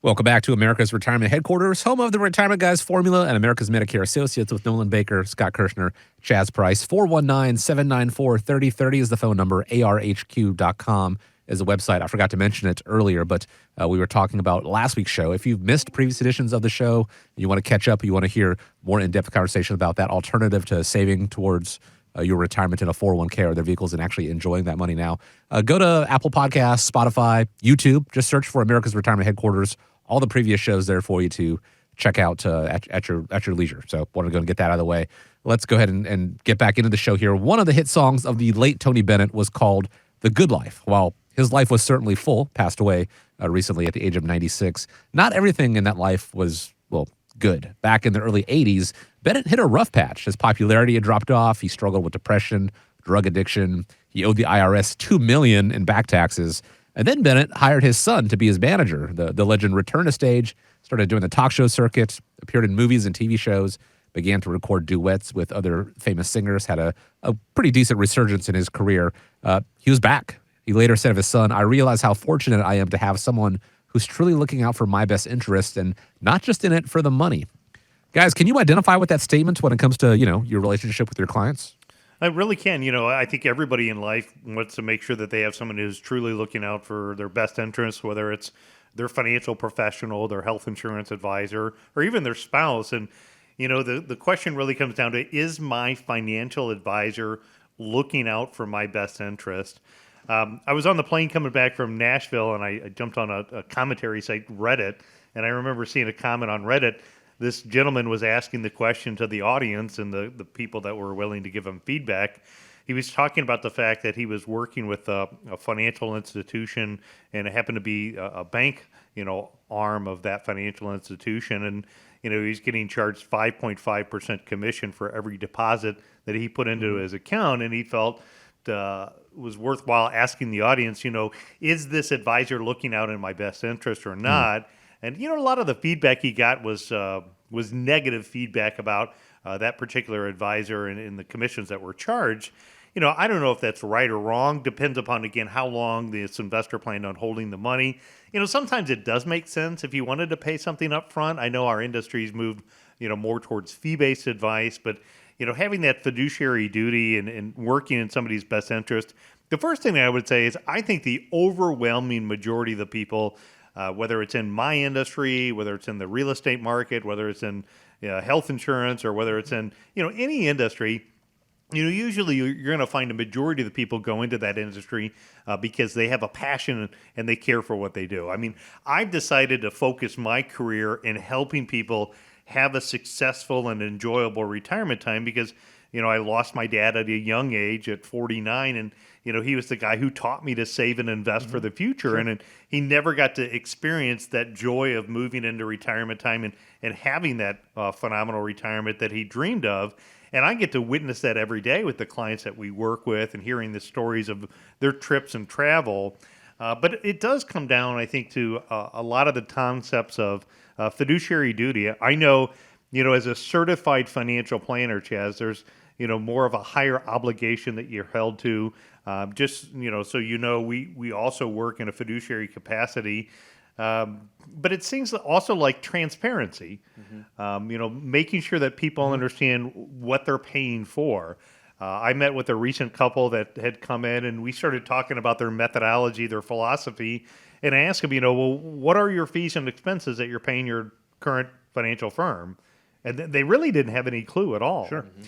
Welcome back to America's Retirement Headquarters, home of the Retirement Guys formula and America's Medicare Associates with Nolan Baker, Scott Kirshner, Chaz Price. 419-794-3030 is the phone number. arhq.com is the website. I forgot to mention it earlier, but we were talking about last week's show. If you've missed previous editions of the show, you want to catch up, you want to hear more in-depth conversation about that alternative to saving towards your retirement in a 401k or their vehicles and actually enjoying that money now, go to Apple Podcasts, Spotify, YouTube. Just search for America's Retirement Headquarters. All the previous shows there for you to check out at your leisure. So wanted to go and get that out of the way. Let's go ahead and get back into the show here. One of the hit songs of the late Tony Bennett was called The Good Life. While his life was certainly full, passed away recently at the age of 96, not everything in that life was, well, good. Back in the early 80s, Bennett hit a rough patch. His popularity had dropped off. He struggled with depression, drug addiction. He owed the IRS $2 million in back taxes. And then Bennett hired his son to be his manager. The legend returned to stage, started doing the talk show circuit, appeared in movies and TV shows, began to record duets with other famous singers, had a pretty decent resurgence in his career. He was back. He later said of his son, "I realize how fortunate I am to have someone who's truly looking out for my best interest and not just in it for the money." Guys, can you identify with that statement when it comes to, your relationship with your clients? I really can. I think everybody in life wants to make sure that they have someone who's truly looking out for their best interests, whether it's their financial professional, their health insurance advisor, or even their spouse. And, the question really comes down to, is my financial advisor looking out for my best interest? I was on the plane coming back from Nashville, and I jumped on a commentary site, Reddit, and I remember seeing a comment on Reddit. This gentleman was asking the question to the audience and the people that were willing to give him feedback. He was talking about the fact that he was working with a financial institution, and it happened to be a bank, arm of that financial institution. And, he's getting charged 5.5% commission for every deposit that he put into his account. And he felt was worthwhile asking the audience, is this advisor looking out in my best interest or not? And, a lot of the feedback he got was negative feedback about that particular advisor and the commissions that were charged. I don't know if that's right or wrong. Depends upon, again, how long this investor planned on holding the money. Sometimes it does make sense if you wanted to pay something up front. I know our industry's moved, more towards fee-based advice, but, having that fiduciary duty and working in somebody's best interest, the first thing I would say is I think the overwhelming majority of the people, whether it's in my industry, whether it's in the real estate market, whether it's in health insurance, or whether it's in any industry, usually you're going to find a majority of the people go into that industry because they have a passion and they care for what they do. I mean, I've decided to focus my career in helping people have a successful and enjoyable retirement time because I lost my dad at a young age at 49, and he was the guy who taught me to save and invest for the future. Sure. And he never got to experience that joy of moving into retirement time and having that phenomenal retirement that he dreamed of. And I get to witness that every day with the clients that we work with and hearing the stories of their trips and travel. But it does come down, I think, to a lot of the concepts of fiduciary duty. I know, as a certified financial planner, Chaz, there's, more of a higher obligation that you're held to. So we also work in a fiduciary capacity. But it seems also like transparency, making sure that people understand what they're paying for. I met with a recent couple that had come in, and we started talking about their methodology, their philosophy, and I asked them, well, what are your fees and expenses that you're paying your current financial firm? And they really didn't have any clue at all. Sure. Mm-hmm.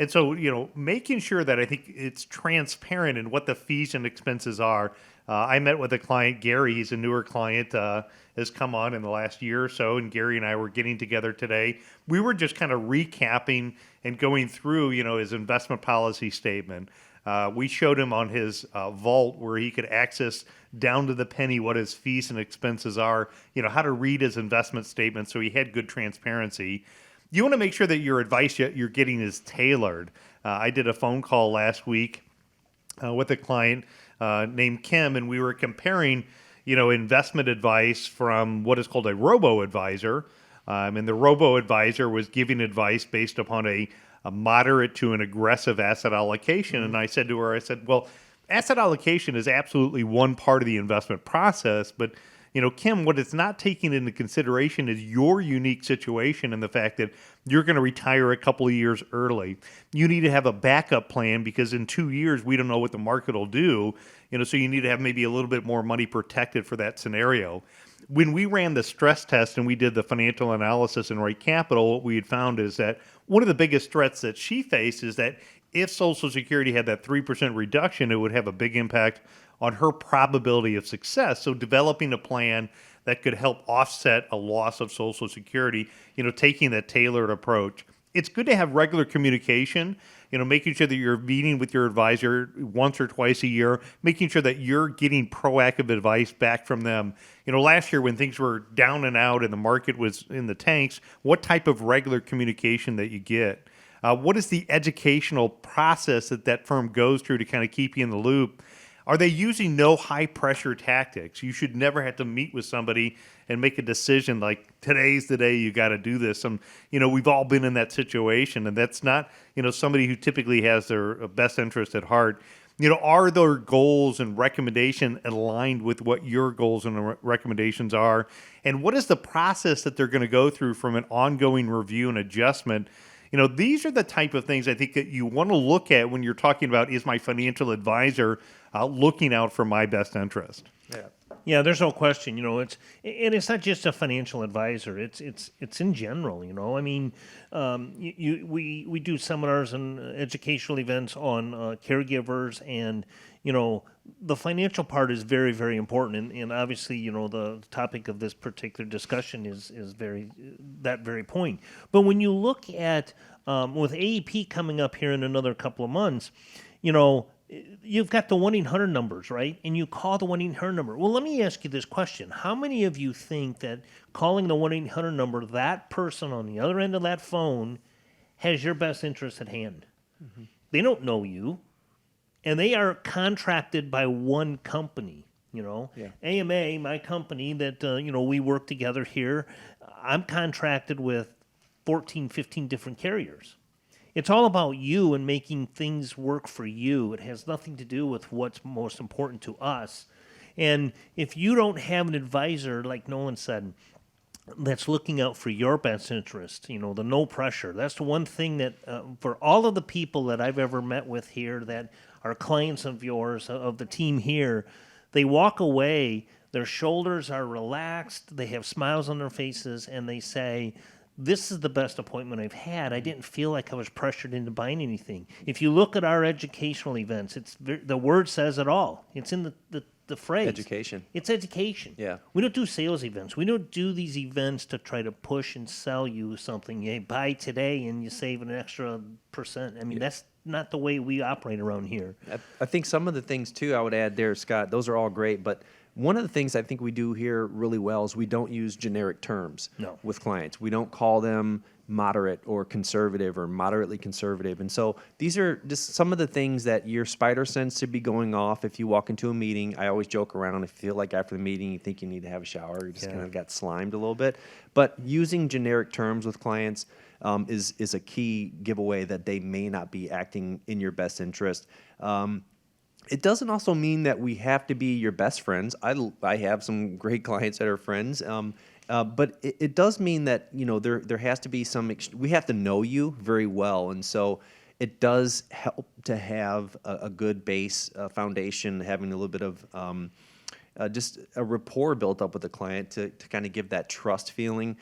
And so, making sure that I think it's transparent in what the fees and expenses are. I met with a client, Gary. He's a newer client, has come on in the last year or so, and Gary and I were getting together today. We were just kind of recapping and going through, his investment policy statement. We showed him on his vault where he could access down to the penny what his fees and expenses are, how to read his investment statement, so he had good transparency. You want to make sure that your advice you're getting is tailored. I did a phone call last week with a client named Kim, and we were comparing, investment advice from what is called a robo-advisor. And the robo-advisor was giving advice based upon a moderate to an aggressive asset allocation. And I said to her, well, asset allocation is absolutely one part of the investment process, but Kim, what it's not taking into consideration is your unique situation and the fact that you're going to retire a couple of years early. You need to have a backup plan because in 2 years, we don't know what the market will do. So you need to have maybe a little bit more money protected for that scenario. When we ran the stress test and we did the financial analysis in Wright Capital, what we had found is that one of the biggest threats that she faced is that if Social Security had that 3% reduction, it would have a big impact on her probability of success. So developing a plan that could help offset a loss of Social Security, taking that tailored approach. It's good to have regular communication, making sure that you're meeting with your advisor once or twice a year, making sure that you're getting proactive advice back from them. Last year when things were down and out and the market was in the tanks, what type of regular communication that you get? What is the educational process that firm goes through to kind of keep you in the loop? Are they using no high-pressure tactics? You should never have to meet with somebody and make a decision like, today's the day you got to do this. We've all been in that situation, and that's not, somebody who typically has their best interest at heart. Are their goals and recommendation aligned with what your goals and recommendations are? And what is the process that they're going to go through from an ongoing review and adjustment? These are the type of things I think that you want to look at when you're talking about, is my financial advisor looking out for my best interest? Yeah, there's no question. It's not just a financial advisor. It's in general. I mean, we do seminars and educational events on caregivers, and the financial part is very, very important. And obviously, the topic of this particular discussion is that very point. But when you look at with AEP coming up here in another couple of months, you've got the 1-800 numbers, right? And you call the 1-800 number. Well, let me ask you this question. How many of you think that calling the 1-800 number, that person on the other end of that phone has your best interest at hand? Mm-hmm. They don't know you, and they are contracted by one company, Yeah. AMA, my company that, we work together here, I'm contracted with 14, 15 different carriers. It's all about you and making things work for you. It has nothing to do with what's most important to us. And if you don't have an advisor, like Nolan said, that's looking out for your best interest, the no pressure. That's the one thing that for all of the people that I've ever met with here that are clients of yours, of the team here, they walk away, their shoulders are relaxed, they have smiles on their faces, and they say, this is the best appointment I've had. I didn't feel like I was pressured into buying anything. If you look at our educational events, the word says it all. It's in the phrase. Education. It's education. Yeah. We don't do sales events. We don't do these events to try to push and sell you something. Hey, buy today and you save an extra %. I mean, that's not the way we operate around here. I think some of the things, too, I would add there, Scott, those are all great, but one of the things I think we do here really well is we don't use generic terms with clients. We don't call them moderate or conservative or moderately conservative. And so these are just some of the things that your spider sense should be going off if you walk into a meeting. I always joke around. I feel like after the meeting you think you need to have a shower. You just kind of got slimed a little bit. But using generic terms with clients is a key giveaway that they may not be acting in your best interest. It doesn't also mean that we have to be your best friends. I have some great clients that are friends, but it does mean that there has to be some. We have to know you very well, and so it does help to have a good base foundation, having a little bit of just a rapport built up with the client to kind of give that trust feeling.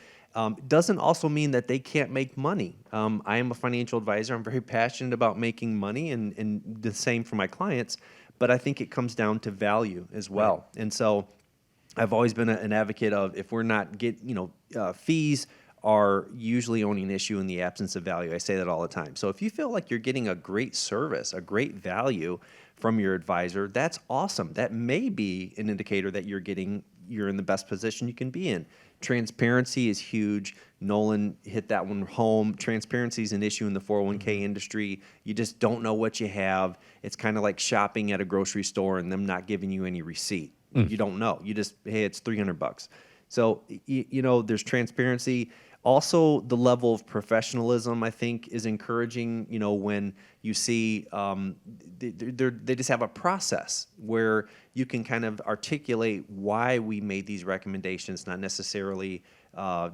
Doesn't also mean that they can't make money. I am a financial advisor. I'm very passionate about making money, and the same for my clients. But I think it comes down to value as well. Right. And so I've always been an advocate of if we're not fees are usually only an issue in the absence of value. I say that all the time. So if you feel like you're getting a great service, a great value from your advisor, that's awesome. That may be an indicator that you're in the best position you can be in. Transparency is huge. Nolan hit that one home. Transparency is an issue in the 401k industry. You just don't know what you have. It's kind of like shopping at a grocery store and them not giving you any receipt. You don't know. You just, hey, it's $300. So, there's transparency. Also, the level of professionalism, I think, is encouraging. When you see they just have a process where you can kind of articulate why we made these recommendations, not necessarily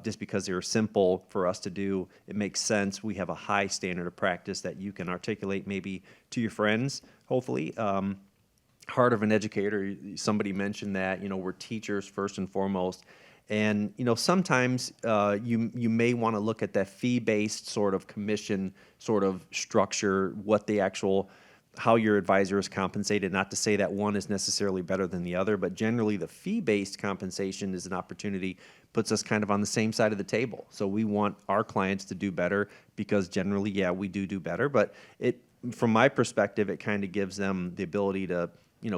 just because they're simple for us to do. It makes sense. We have a high standard of practice that you can articulate maybe to your friends, hopefully. Heart of an educator, somebody mentioned that, we're teachers first and foremost. And sometimes you may want to look at that fee-based sort of commission sort of structure, how your advisor is compensated. Not to say that one is necessarily better than the other, but generally the fee-based compensation is an opportunity, puts us kind of on the same side of the table. So we want our clients to do better because generally, yeah, we do better. But from my perspective, it kind of gives them the ability to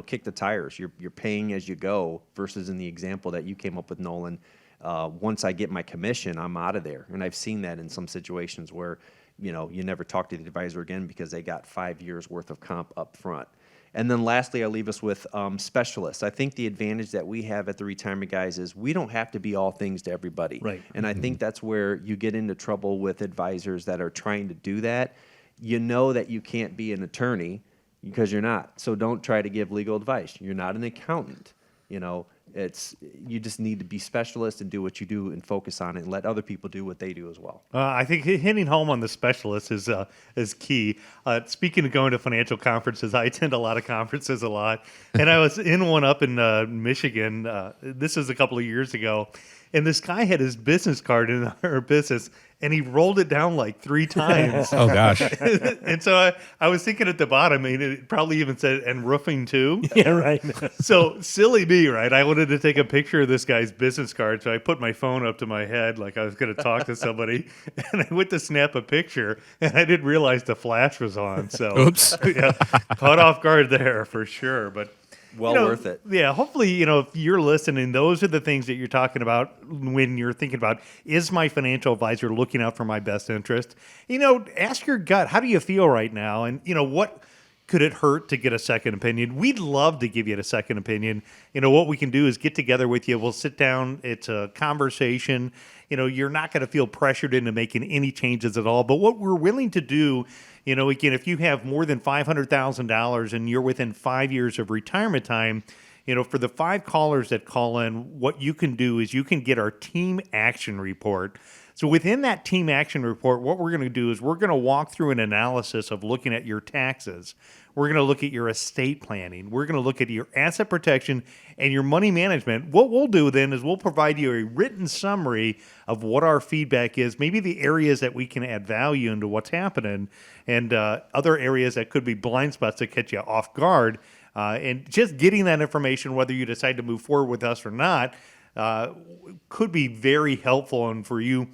kick the tires. You're paying as you go versus in the example that you came up with, Nolan. Once I get my commission, I'm out of there. And I've seen that in some situations where, you never talk to the advisor again because they got 5 years worth of comp up front. And then lastly, I'll leave us with specialists. I think the advantage that we have at the Retirement Guys is we don't have to be all things to everybody. Right. And I think that's where you get into trouble with advisors that are trying to do that. That you can't be an attorney because you're not. So don't try to give legal advice. You're not an accountant. You just need to be specialist and do what you do and focus on it and let other people do what they do as well. I think hitting home on the specialist is key. Speaking of going to financial conferences, I attend a lot of conferences a lot. And I was in one up in Michigan. This is a couple of years ago. And this guy had his business card in our business, and he rolled it down like 3 times. Oh, gosh. And so I was thinking at the bottom, it probably even said, and roofing too. Yeah, right. So silly me, right? I wanted to take a picture of this guy's business card, so I put my phone up to my head like I was going to talk to somebody, and I went to snap a picture, and I didn't realize the flash was on. So, Oops. Yeah, caught off guard there for sure, but. Well worth it. Yeah, hopefully, if you're listening, those are the things that you're talking about when you're thinking about, is my financial advisor looking out for my best interest? Ask your gut, how do you feel right now? And, what could it hurt to get a second opinion? We'd love to give you a second opinion. What we can do is get together with you. We'll sit down. It's a conversation. You're not going to feel pressured into making any changes at all. But what we're willing to do, again, if you have more than $500,000 and you're within 5 years of retirement time, for the 5 callers that call in, what you can do is you can get our team action report. So within that team action report, what we're going to do is we're going to walk through an analysis of looking at your taxes. We're going to look at your estate planning. We're going to look at your asset protection and your money management. What we'll do then is we'll provide you a written summary of what our feedback is, maybe the areas that we can add value into what's happening, and other areas that could be blind spots that catch you off guard. And just getting that information, whether you decide to move forward with us or not, could be very helpful, and for you,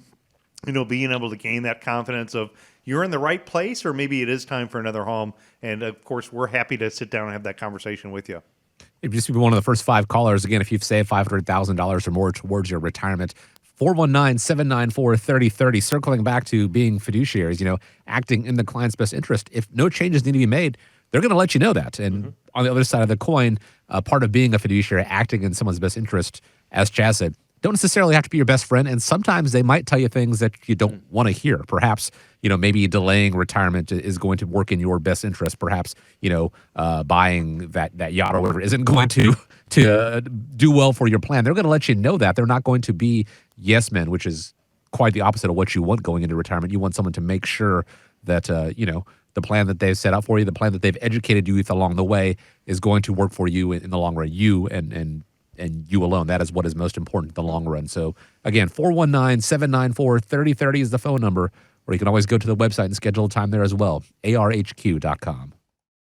being able to gain that confidence of you're in the right place, or maybe it is time for another home. And of course, we're happy to sit down and have that conversation with you. If you just be one of the first 5 callers, again, if you've saved $500,000 or more towards your retirement, 419-794-3030, circling back to being fiduciaries, acting in the client's best interest. If no changes need to be made, they're going to let you know that. And on the other side of the coin, part of being a fiduciary, acting in someone's best interest, as Chaz said, don't necessarily have to be your best friend. And sometimes they might tell you things that you don't want to hear. Perhaps, maybe delaying retirement is going to work in your best interest. Perhaps, buying that yacht or whatever isn't going to do well for your plan. They're going to let you know that. They're not going to be yes men, which is quite the opposite of what you want going into retirement. You want someone to make sure that, the plan that they've set out for you, the plan that they've educated you with along the way is going to work for you in the long run. You and you alone. That is what is most important in the long run. So again, 419-794-3030 is the phone number, or you can always go to the website and schedule a time there as well, arhq.com.